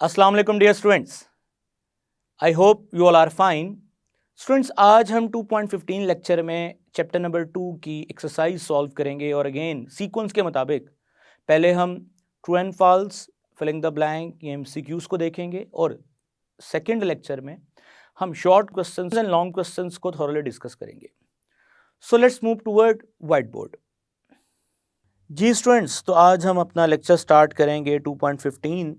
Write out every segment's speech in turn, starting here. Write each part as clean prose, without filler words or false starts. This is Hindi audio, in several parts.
अस्सलाम वालेकुम dear students, I hope you all are fine. Students, आज हम 2.15 लेक्चर में चैप्टर नंबर 2 की एक्सरसाइज सॉल्व करेंगे और अगेन सीक्वेंस के मुताबिक पहले हम true and false, filling the blank, ये एमसीक्यूज को देखेंगे और सेकेंड लेक्चर में हम short questions and long questions को थोरली डिस्कस करेंगे। So let's move toward white board. जी स्टूडेंट्स, तो आज हम अपना लेक्चर स्टार्ट करेंगे 2.15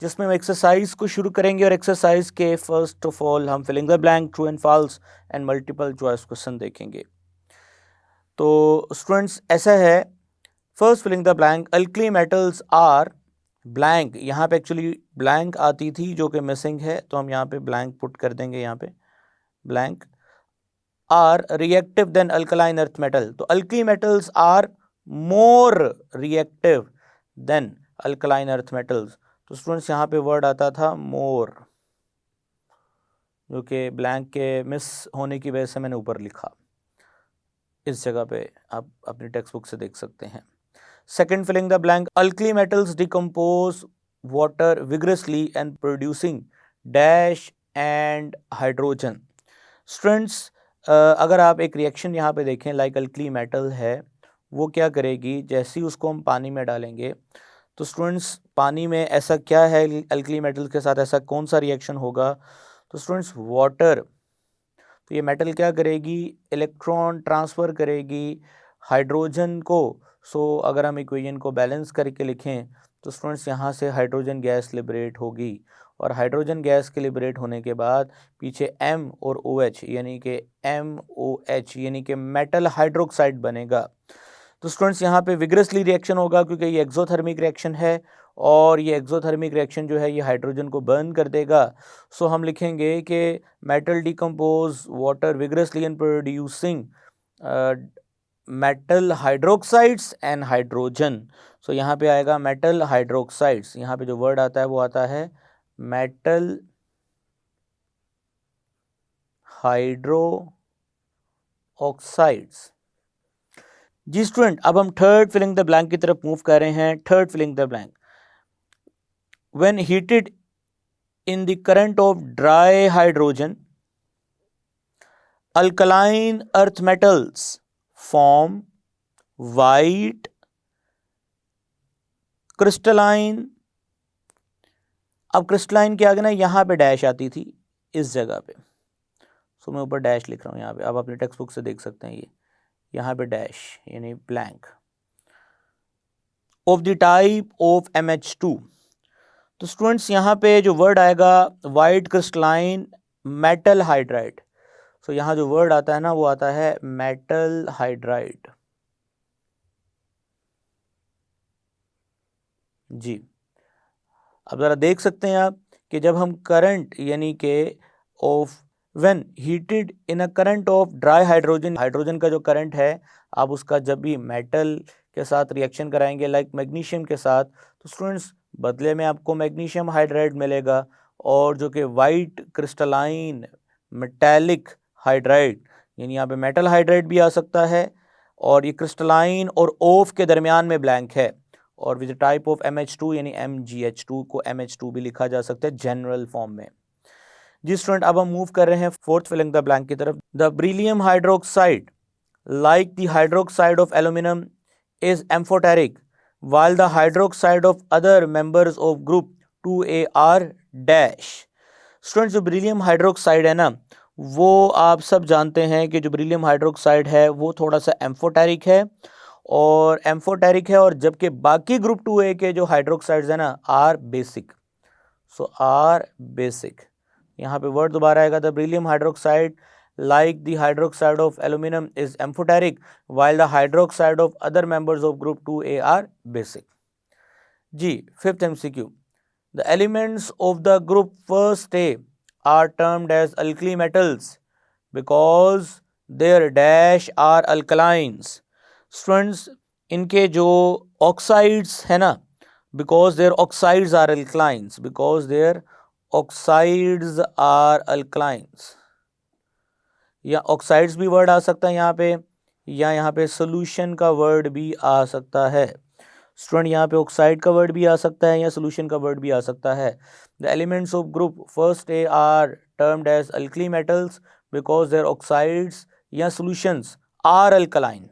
जिसमें हम एक्सरसाइज को शुरू करेंगे और एक्सरसाइज के फर्स्ट ऑफ ऑल हम filling the blank, true and false and multiple choice question देखेंगे। तो स्टूडेंट्स ऐसा है, first filling the blank, alkali metals are blank. यहाँ पे एक्चुअली ब्लैंक आती थी जो कि मिसिंग है, तो हम यहाँ पे ब्लैंक पुट कर देंगे। यहाँ पे blank are reactive than alkaline earth metal. तो alkali metals are more reactive than alkaline earth metals. तो स्टूडेंट्स यहाँ पे वर्ड आता था मोर, जो कि ब्लैंक के मिस होने की वजह से मैंने ऊपर लिखा। इस जगह पे आप अपनी टेक्स्ट बुक से देख सकते हैं। Second filling the blank, alkali metals decompose water vigorously and producing dash and hydrogen. Students, अगर आप एक रिएक्शन यहाँ पे देखें, लाइक अल्कली मेटल है, वो क्या करेगी, जैसे ही उसको हम पानी में डालेंगे तो स्टूडेंट्स पानी में ऐसा क्या है अल्कली मेटल के साथ, ऐसा कौन सा रिएक्शन होगा? तो स्टूडेंट्स वाटर, तो ये मेटल क्या करेगी, इलेक्ट्रॉन ट्रांसफ़र करेगी हाइड्रोजन को। सो अगर हम इक्वेशन को बैलेंस करके लिखें तो स्टूडेंट्स यहाँ से हाइड्रोजन गैस लिबरेट होगी और हाइड्रोजन गैस के लिबरेट होने के बाद पीछे M और OH यानी कि MOH यानी कि मेटल हाइड्रोक्साइड बनेगा। तो स्टूडेंट्स यहाँ पे विग्रसली रिएक्शन होगा क्योंकि ये एक्सोथर्मिक रिएक्शन है और ये एक्सोथर्मिक रिएक्शन जो है ये हाइड्रोजन को बर्न कर देगा। सो हम लिखेंगे कि metal decompose water vigorously and producing metal hydroxides and hydrogen. So यहाँ पे आएगा मेटल हाइड्रोक्साइड्स। यहाँ पे जो वर्ड आता है वो आता है मेटल हाइड्रो ऑक्साइड्स। जी स्टूडेंट, अब हम थर्ड फिलिंग द ब्लैंक की तरफ मूव कर रहे हैं। Third filling the blank, when heated in the current of dry hydrogen, alkaline earth metals form white crystalline। अब क्रिस्टलाइन के आगे ना यहाँ पे डैश आती थी इस जगह पे, सो मैं ऊपर डैश लिख रहा हूँ यहाँ पे, आप अपनी टेक्स्ट बुक से देख सकते हैं। ये यहाँ पे डैश यानी blank of the type of MH2। तो स्टूडेंट्स यहाँ पे जो वर्ड आएगा वाइट क्रिस्टलाइन मेटल हाइड्राइड। सो यहाँ जो वर्ड आता है ना वो आता है मेटल हाइड्राइड। जी, अब ज़रा देख सकते हैं आप कि जब हम करंट यानी कि of when heated in a current of dry hydrogen, hydrogen का जो करंट है आप उसका जब भी मेटल के साथ रिएक्शन कराएंगे लाइक मैग्नीशियम के साथ, तो स्टूडेंट्स बदले में आपको मैग्नीशियम हाइड्राइड मिलेगा और जो कि वाइट क्रिस्टलाइन मेटेलिक हाइड्राइड, यानी यहाँ पे मेटल हाइड्राइड भी आ सकता है और ये क्रिस्टलाइन और ओफ के दरमियान में ब्लैंक है और विद टाइप ऑफ MH2 यानी MgH2 को MH2 भी लिखा जा सकता है जनरल फॉर्म में। जी स्टूडेंट, अब हम मूव कर रहे हैं फोर्थ फिलिंग द ब्लैंक की तरफ। The beryllium hydroxide like the hydroxide of aluminium is amphoteric while the hydroxide of other members of group 2A are dash। Students, जो बेरिलियम हाइड्रोक्साइड है ना, वो आप सब जानते हैं कि जो बेरिलियम हाइड्रोक्साइड है वो थोड़ा सा एम्फोटेरिक है और जबकि बाकी ग्रुप 2A के जो हाइड्रोक्साइड्स है ना are basic. So are basic, यहाँ पे वर्ड दोबारा आएगा, the beryllium hydroxide like the hydroxide of aluminum is amphoteric while the hydroxide of other members of group 2A are basic। जी, fifth MCQ, the elements of the group first A are termed as alkali metals because their dash are alkalines। Students, इनके जो ऑक्साइड्स है ना, because their oxides are alkalines, because their oxides are alkalines, या ऑक्साइड्स भी वर्ड आ सकता है यहाँ पे, या यहाँ पे सोल्यूशन का वर्ड भी आ सकता है। स्टूडेंट यहाँ पे ऑक्साइड का वर्ड भी आ सकता है या सोल्यूशन का वर्ड भी आ सकता है। The elements of group first A are termed as alkali metals because their oxides या सोल्यूशंस आर अल्कलाइन।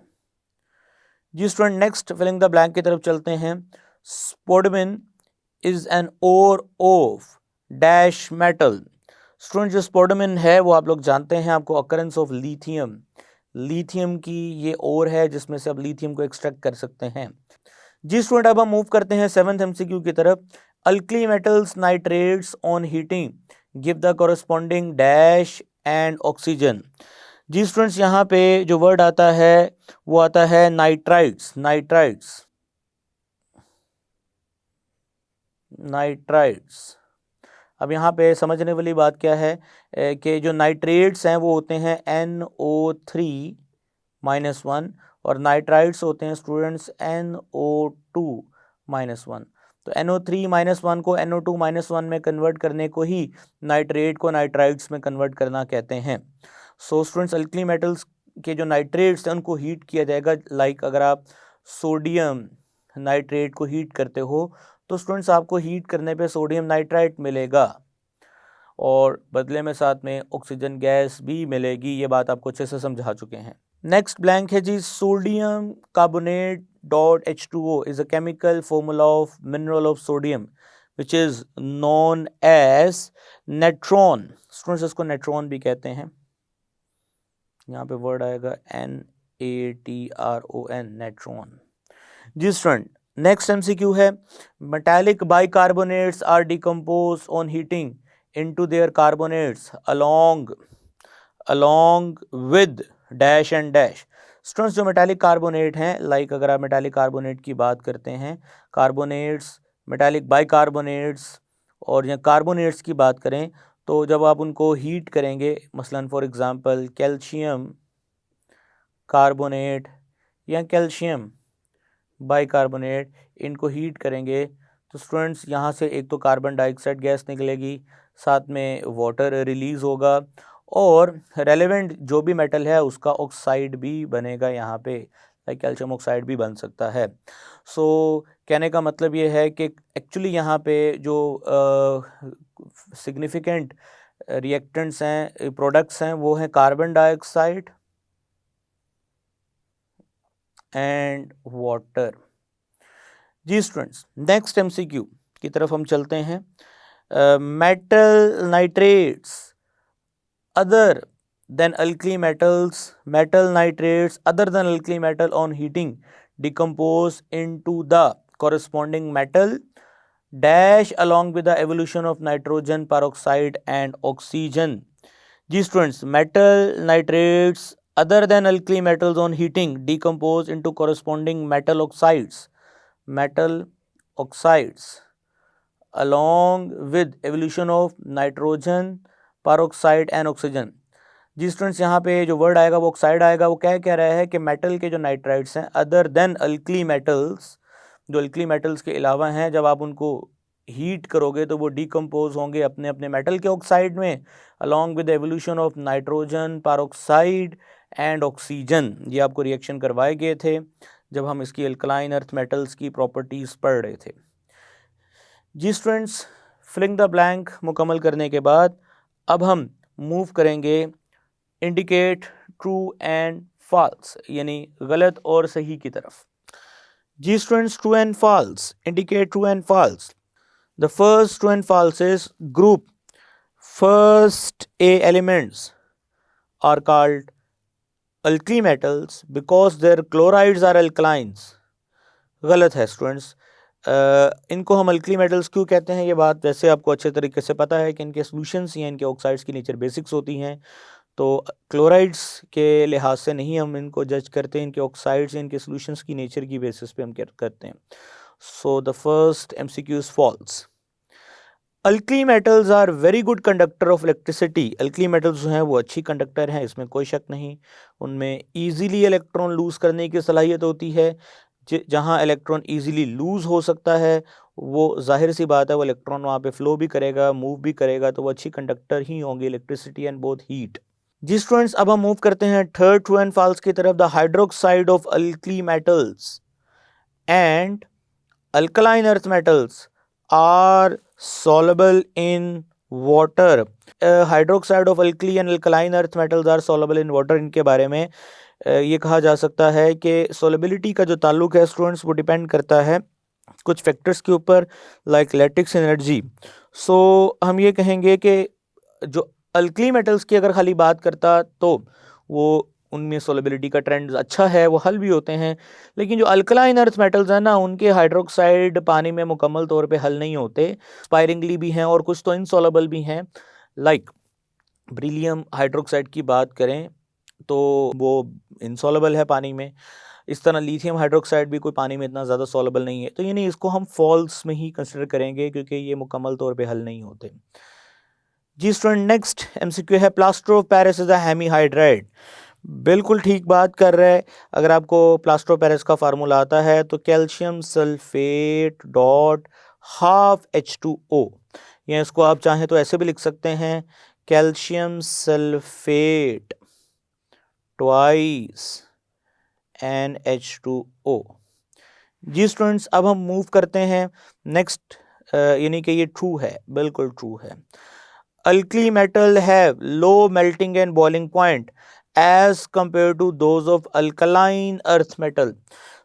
जी student, next filling the blank की तरफ चलते हैं। Spodumene is an ore of dash metal. Student, जो स्पोडमिन है वो आप लोग जानते हैं, आपको अकरेंस ऑफ लिथियम, लिथियम की ये ओर है जिसमें से आप लिथियम को एक्सट्रैक्ट कर सकते हैं। जी स्टूडेंट, अब हम मूव करते हैं 7th MCQ की तरफ। Alkali metals nitrates on heating give the corresponding dash and oxygen. जी स्टूडेंट्स, यहाँ पे जो वर्ड आता है वो आता है नाइट्राइट्स, नाइट्राइट्स, नाइट्राइट्स। अब यहाँ पे समझने वाली बात क्या है कि जो नाइट्रेट्स हैं वो होते हैं NO3-1 और नाइट्राइट्स होते हैं स्टूडेंट्स NO2-1। तो NO3-1 को NO2-1 में कन्वर्ट करने को ही नाइट्रेट को नाइट्राइट्स में कन्वर्ट करना कहते हैं। सो स्टूडेंट्स, अल्कली मेटल्स के जो नाइट्रेट्स हैं उनको हीट किया जाएगा। लाइक अगर आप सोडियम नाइट्रेट को हीट करते हो तो स्टूडेंट्स आपको हीट करने पे सोडियम नाइट्राइट मिलेगा और बदले में साथ में ऑक्सीजन गैस भी मिलेगी। ये बात आपको अच्छे से समझा चुके हैं। नेक्स्ट ब्लैंक है जी, sodium carbonate .H2O is a chemical formula of mineral of sodium which is known as natron. Students, इसको नेट्रॉन भी कहते हैं। यहाँ पे वर्ड आएगा NATRON, नेट्रॉन। जी स्टूडेंट, नेक्स्ट MCQ है, metallic bicarbonates are decompose on heating into their carbonates along with dash and dash. Students, जो मेटालिक कार्बोनेट हैं, लाइक अगर आप मेटालिक कार्बोनेट की बात करते हैं, कार्बोनेट्स, मेटालिक बाइकार्बोनेट्स और या कार्बोनेट्स की बात करें तो जब आप उनको हीट करेंगे, मसलन फॉर एग्जांपल कैल्शियम कार्बोनेट या कैल्शियम बाइकार्बोनेट, इनको हीट करेंगे तो स्टूडेंट्स यहाँ से एक तो कार्बन डाइऑक्साइड गैस निकलेगी, साथ में वाटर रिलीज होगा और रेलेवेंट जो भी मेटल है उसका ऑक्साइड भी बनेगा। यहाँ पे लाइक कैल्शियम ऑक्साइड भी बन सकता है। सो कहने का मतलब ये है कि एक्चुअली यहाँ पे जो सिग्निफिकेंट रिएक्टेंट्स हैं, प्रोडक्ट्स हैं, वो हैं कार्बन डाइऑक्साइड एंड वाटर। जी स्टूडेंट्स, नेक्स्ट MCQ की तरफ हम चलते हैं। Metal nitrates other than alkali metals, metal nitrates other than alkali metal on heating decompose into the corresponding metal dash along with the evolution of nitrogen peroxide and oxygen। जी students, metal nitrates other than alkali metals on heating decompose into corresponding metal oxides along with evolution of nitrogen peroxide and oxygen। जी स्टूडेंट्स, यहाँ पे जो वर्ड आएगा वो ऑक्साइड आएगा। वो क्या कह रहा है कि मेटल के जो नाइट्राइट्स हैं अदर देन अल्कली मेटल्स, जो अल्कली मेटल्स के अलावा हैं, जब आप उनको हीट करोगे तो वो डिकम्पोज होंगे अपने अपने मेटल के ऑक्साइड में along with evolution of nitrogen peroxide and oxygen. ये आपको रिएक्शन करवाए गए थे जब हम इसकी अल्कलाइन अर्थ मेटल्स की प्रॉपर्टीज़ पढ़ रहे थे। जी स्टूडेंट्स, फिलिंग द ब्लैंक मुकम्मल करने के बाद अब हम मूव करेंगे इंडिकेट ट्रू एंड फॉल्स, यानी गलत और सही की तरफ। जी students, true and false, indicate true and false. The first true and false is group first A elements are called alkali metals because their chlorides are alkalines। गलत है स्टूडेंट्स। इनको हम अल्कली मेटल्स क्यों कहते हैं, ये बात वैसे आपको अच्छे तरीके से पता है कि इनके सॉल्यूशंस या इनके ऑक्साइड्स की नेचर बेसिक्स होती हैं। तो क्लोराइड्स के लिहाज से नहीं हम इनको जज करते, इनके ऑक्साइड्स या इनके सॉल्यूशंस की नेचर की बेसिस पे हम करते हैं। So the first MCQ is false. Alkali metals are very good conductor of electricity. Alkali metals जो हैं वो अच्छी कंडक्टर हैं, इसमें कोई शक नहीं। उनमें ईजिली इलेक्ट्रॉन लूज करने की सलाहियत होती है। जहाँ इलेक्ट्रॉन ईजिली लूज हो सकता है वो जाहिर सी बात है वो इलेक्ट्रॉन वहाँ पे फ्लो भी करेगा, मूव भी करेगा, तो वो अच्छी कंडक्टर ही होंगे इलेक्ट्रिसिटी एंड बोथ हीट। जी स्टूडेंट्स, अब हम मूव करते हैं थर्ड ट्रू एंड फॉल्स की तरफ। The hydroxide of alkali metals and alkaline earth metals are soluble in water. Hydroxide of alkali and alkaline earth metals are soluble in water. इनके बारे में ये कहा जा सकता है कि solubility का जो ताल्लुक है स्टूडेंट्स वो डिपेंड करता है कुछ फैक्टर्स के ऊपर, लाइक लैटिक्स एनर्जी. सो हम ये कहेंगे कि जो अल्कली मेटल्स की अगर खाली बात करता तो वो उनमें सोलेबिलिटी का ट्रेंड अच्छा है, वो हल भी होते हैं. लेकिन जो अल्कलाइन अर्थ मेटल्स हैं ना, उनके हाइड्रोक्साइड पानी में मुकम्मल तौर पे हल नहीं होते, स्पायरिंगली भी हैं और कुछ तो इनसोलेबल भी हैं. लाइक ब्रिलियम हाइड्रोक्साइड की बात करें तो वो इनसोलेबल है पानी में. इस तरह लिथियम हाइड्रोक्साइड भी कोई पानी में इतना ज़्यादा सोलेबल नहीं है. तो यानी इसको हम फॉल्स में ही कंसिडर करेंगे क्योंकि ये मुकम्मल तौर पे हल नहीं होते. जी स्टूडेंट, नेक्स्ट एमसीक्यू है plaster of Paris is a hemihydrate. बिल्कुल ठीक बात कर रहे हैं. अगर आपको प्लास्टर ऑफ पेरिस का फार्मूला आता है तो कैल्शियम सल्फेट डॉट ½ H2O, या इसको आप चाहें तो ऐसे भी लिख सकते हैं, कैल्शियम सल्फेट ट्वाइस NH2O. जी स्टूडेंट्स, अब हम मूव करते हैं नेक्स्ट, यानी कि ये ट्रू है, बिल्कुल ट्रू है. Alkali metal have low melting and boiling point as compare to those of alkaline earth metal.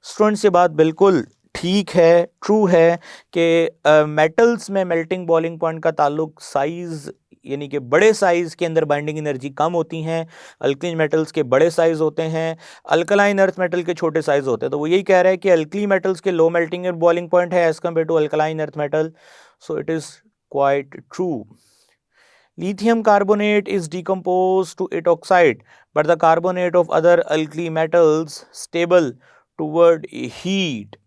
Students, ये बात बिल्कुल ठीक है, ट्रू है कि मेटल्स में मेल्टिंग बॉइलिंग पॉइंट का ताल्लुक साइज, यानी कि बड़े साइज के अंदर बाइंडिंग एनर्जी कम होती हैं. अल्कली मेटल्स के बड़े साइज होते हैं, अल्कलाइन अर्थ मेटल के छोटे साइज होते हैं. तो वो यही कह रहा है कि अल्कली मेटल्स के low melting and boiling point है as compare to alkaline earth metal. So it is quite true. Lithium carbonate is decomposed to its oxide, but the carbonate of other alkali metals stable toward heat.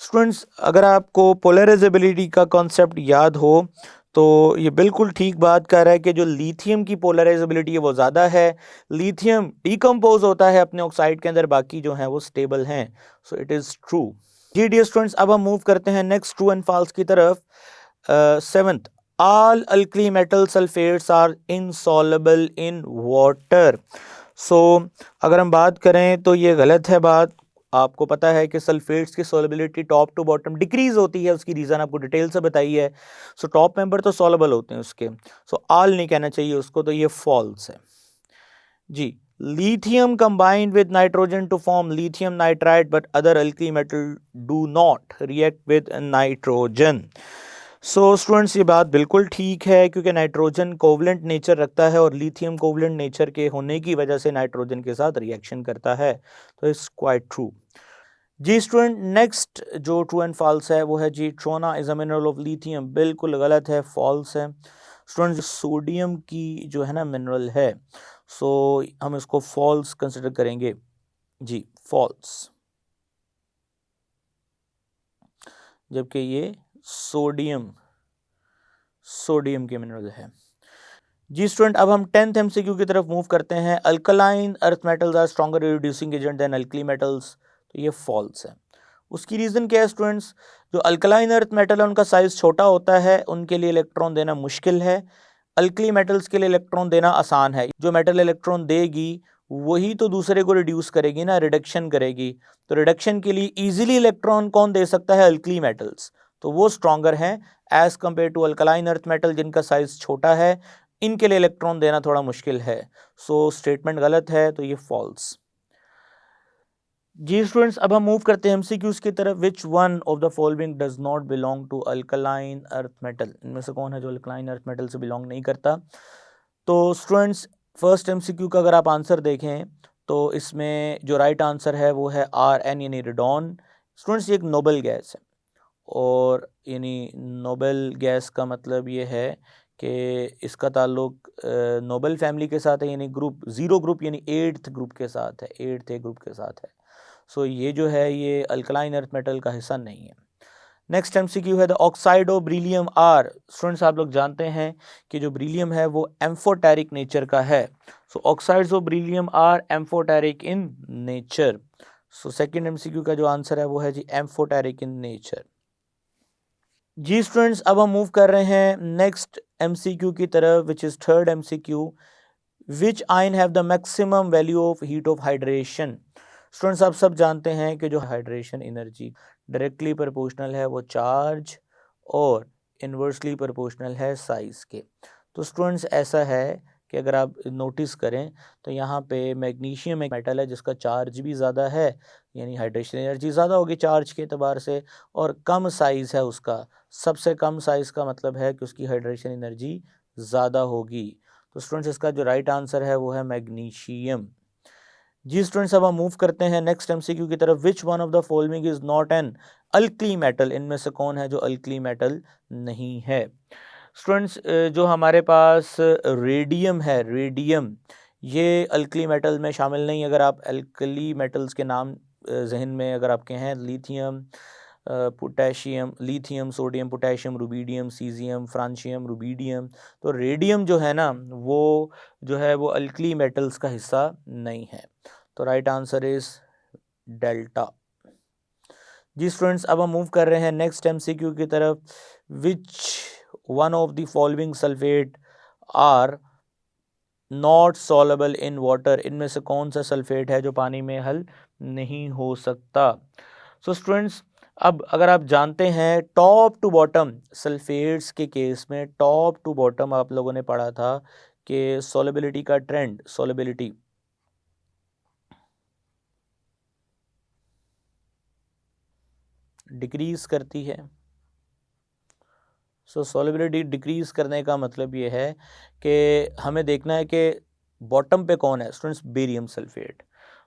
Students, अगर आपको पोलराइजेबिलिटी का कॉन्सेप्ट याद हो तो ये बिल्कुल ठीक बात कर रहा है कि जो लिथियम की पोलराइजेबिलिटी है वो ज़्यादा है. लिथियम डिकम्पोज होता है अपने ऑक्साइड के अंदर, बाकी जो हैं वो स्टेबल हैं. So it is true. जी डियर स्टूडेंट्स, अब हम मूव करते हैं नेक्स्ट ट्रू एंड फॉल्स की तरफ. Seventh, all alkali metal sulfates are insoluble in water. So अगर हम बात करें तो ये गलत है बात. आपको पता है कि सल्फेट्स की solubility top to bottom decrease होती है, उसकी रीज़न आपको डिटेल से बताई है. सो टॉप मेंबर तो सोलेबल होते हैं उसके, सो ऑल नहीं कहना चाहिए उसको, तो ये फॉल्स है. जी, lithium combined with nitrogen to form lithium nitride, but other alkali metal do not react with nitrogen. So students, ये बात बिल्कुल ठीक है क्योंकि नाइट्रोजन कोवलेंट नेचर रखता है और लिथियम कोवलेंट नेचर के होने की वजह से नाइट्रोजन के साथ रिएक्शन करता है. तो इट्स क्वाइट ट्रू. जी स्टूडेंट, नेक्स्ट जो ट्रू एंड फॉल्स है वो है जी trona is a mineral of lithium. बिल्कुल गलत है, फॉल्स है. स्टूडेंट, सोडियम की जो है ना मिनरल है, सो हम इसको फॉल्स कंसिडर करेंगे. जी फॉल्स, जबकि ये सोडियम के मिनरल है. जी स्टूडेंट, अब हम 10th MCQ की तरफ मूव करते हैं. Alkaline earth metals are stronger reducing agent than alkali metals. तो ये फॉल्स है. उसकी रीज़न क्या है स्टूडेंट्स? जो अल्कलाइन अर्थ मेटल है उनका साइज छोटा होता है, उनके लिए इलेक्ट्रॉन देना मुश्किल है. अल्कली मेटल्स के लिए इलेक्ट्रॉन देना आसान है. जो मेटल इलेक्ट्रॉन देगी वही तो दूसरे को रिड्यूस करेगी ना, रिडक्शन करेगी. तो रिडक्शन के लिए इजीली इलेक्ट्रॉन कौन दे सकता है? Alkali metals. तो वो स्ट्रॉन्गर हैं as compare to alkaline earth metal जिनका साइज छोटा है, इनके लिए इलेक्ट्रॉन देना थोड़ा मुश्किल है. सो स्टेटमेंट गलत है, तो ये फॉल्स. जी स्टूडेंट्स, अब हम मूव करते हैं एमसीक्यूज की तरफ. Which one of the following does not belong to alkaline earth metal? इनमें से कौन है जो अल्कलाइन अर्थ मेटल से बिलोंग नहीं करता? तो स्टूडेंट्स, फर्स्ट एमसीक्यू का अगर आप आंसर देखें तो इसमें जो राइट आंसर है वो है Rn यानी रेडॉन. स्टूडेंट्स, ये एक नोबल गैस है और यानी नोबल गैस का मतलब ये है कि इसका ताल्लुक नोबल फैमिली के साथ है, यानी ग्रुप 0 ग्रुप यानी 8th ग्रुप के साथ है, 8th A ग्रुप के साथ है. सो ये जो है ये अल्कलाइन अर्थ मेटल का हिस्सा नहीं है. नेक्स्ट एमसीक्यू है the oxide of beryllium are. Students, आप लोग जानते हैं कि जो ब्रिलियम है वो एम्फोटेरिक नेचर का है. So oxides of beryllium are amphoteric in nature. So second MCQ का जो आंसर है वो है जी एम्फोटेरिक इन नेचर. जी स्टूडेंट्स, अब हम मूव कर रहे हैं नेक्स्ट एमसीक्यू की तरफ, which is third MCQ. Which ion have the maximum value of heat of hydration? Students आप सब जानते हैं कि जो हाइड्रेशन एनर्जी डायरेक्टली प्रोपोर्शनल है वो चार्ज और इन्वर्सली प्रोपोर्शनल है साइज़ के। तो स्टूडेंट्स ऐसा है कि अगर आप नोटिस करें तो यहाँ पे मैग्नीशियम एक मेटल है जिसका चार्ज भी ज़्यादा है, यानी हाइड्रेशन एनर्जी ज़्यादा होगी चार्ज के एतबार से, और कम साइज़ है उसका। सबसे कम साइज़ का मतलब है कि उसकी हाइड्रेशन एनर्जी ज़्यादा होगी। तो स्टूडेंट्स इसका जो राइट आंसर है वो है मैग्नीशियम। जी स्टूडेंट्स, अब हम मूव करते हैं नेक्स्ट एमसीक्यू की तरफ। Which one of the following is not an alkali metal? इनमें से कौन है जो अल्कली मेटल नहीं है? स्टूडेंट्स, जो हमारे पास रेडियम है, रेडियम ये अल्कली मेटल में शामिल नहीं। अगर आप अल्कली मेटल्स के नाम जहन में अगर आपके हैं, lithium, potassium, lithium, sodium, potassium, rubidium, caesium, francium, rubidium, तो रेडियम जो है ना वो जो है वो अल्कली मेटल्स का हिस्सा नहीं है। तो राइट आंसर इज डेल्टा। जी स्टूडेंट्स, अब हम मूव कर रहे हैं नेक्स्ट एमसीक्यू की तरफ। Which one of the following sulphate are not soluble in water? इनमें से कौन सा सल्फेट है जो पानी में हल नहीं हो सकता? सो स्टूडेंट्स, अब अगर आप जानते हैं टॉप टू बॉटम सल्फेट्स के केस में, टॉप टू बॉटम आप लोगों ने पढ़ा था कि सॉलेबिलिटी का ट्रेंड, सॉलेबिलिटी डिक्रीज करती है। सो सॉलिबिलिटी डिक्रीज करने का मतलब ये है कि हमें देखना है कि बॉटम पे कौन है। Students, barium sulphate.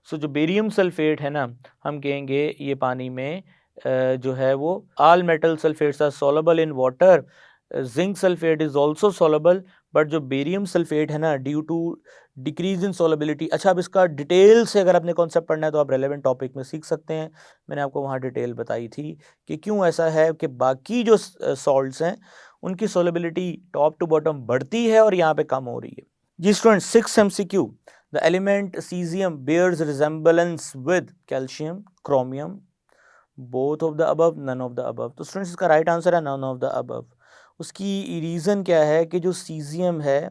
सो जो बेरियम सल्फेट है ना, हम कहेंगे ये पानी में जो है वो all metal sulphates are soluble in water, zinc sulphate is also soluble, but जो बेरियम सल्फेट है ना due to decrease in solubility. अच्छा, अब इसका डिटेल से अगर आपने कॉन्सेप्ट पढ़ना है तो आप रेलेवेंट टॉपिक में सीख सकते हैं। मैंने आपको वहाँ डिटेल बताई थी कि क्यों ऐसा है कि बाकी जो सॉल्ट्स हैं उनकी सोलेबिलिटी टॉप टू बॉटम बढ़ती है और यहाँ पे कम हो रही है। जी student, 6 MCQ। The element caesium bears resemblance with calcium, chromium, both of the above, none of the above. तो स्टूडेंट्स इसका राइट आंसर है नन ऑफ द अबव। उसकी रीज़न क्या है कि जो सीजियम है,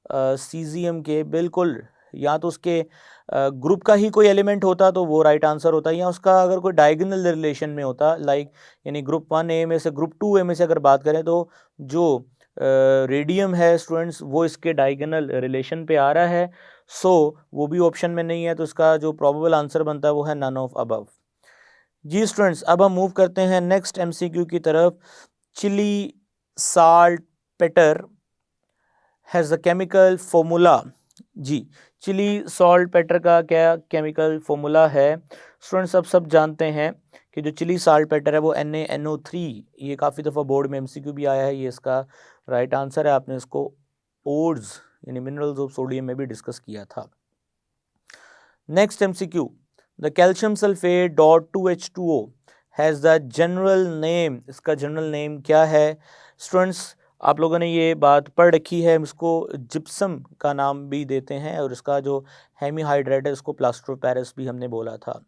सीजियम के बिल्कुल या तो उसके ग्रुप का ही कोई एलिमेंट होता तो वो राइट आंसर होता, या उसका अगर कोई डायगोनल रिलेशन में होता, लाइक यानी ग्रुप 1A में से ग्रुप 2A में से अगर बात करें तो जो रेडियम है स्टूडेंट्स वो इसके डायगोनल रिलेशन पे आ रहा है। सो वो भी ऑप्शन में नहीं है, तो इसका जो प्रोबेबल आंसर बनता है वो है नन ऑफ अबव। जी स्टूडेंट्स, अब हम मूव करते हैं नेक्स्ट एमसीक्यू की तरफ। Chile saltpetre has a chemical formula. जी, चिली सॉल्ट पेटर का क्या केमिकल फॉर्मूला है? स्टूडेंट्स, सब जानते हैं कि जो चिली साल्ट पेटर है वो NaNO3, ये काफ़ी दफ़ा बोर्ड में MCQ भी आया है, ये इसका राइट आंसर है। आपने इसको ओड्स यानी मिनरल्स ऑफ सोडियम में भी डिस्कस किया था। Next MCQ, the calcium sulphate dot 2H2O has the general name. इसका जनरल नेम क्या है? स्टूडेंट्स, आप लोगों ने ये बात पढ़ रखी है, इसको जिप्सम का नाम भी देते हैं, और इसका जो हेमीहाइड्रेट है इसको प्लास्टर ऑफ पेरिस भी हमने बोला था।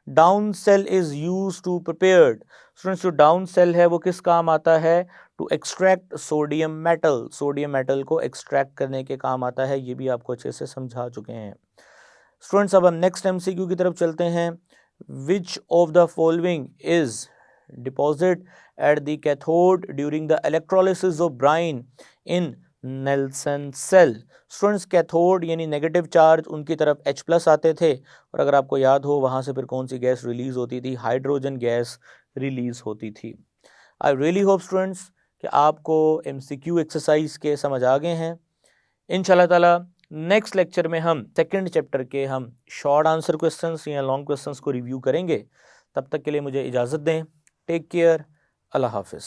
Down cell is use to prepared. Students, जो डाउन सेल है वो किस काम आता है? To extract sodium metal, sodium metal को एक्सट्रैक्ट करने के काम आता है। ये भी आपको अच्छे से समझा चुके हैं। स्टूडेंट्स, अब हम नेक्स्ट MCQ की तरफ चलते हैं। Which of the following is deposit at the cathode during the electrolysis of brine in Nelson cell? Students, cathode यानी नेगेटिव चार्ज, उनकी तरफ H+ आते थे, और अगर आपको याद हो वहाँ से फिर कौन सी गैस रिलीज होती थी? हाइड्रोजन गैस रिलीज होती थी। आई रियली होप स्टूडेंट्स कि आपको MCQ एक्सरसाइज के समझ आ गए हैं। इंशाल्लाह ताला नेक्स्ट लेक्चर में हम सेकंड चैप्टर के हम शॉर्ट आंसर क्वेश्चंस या लॉन्ग क्वेश्चंस को रिव्यू करेंगे। तब तक के लिए मुझे इजाज़त दें। Take care. अल्लाह हाफिज़।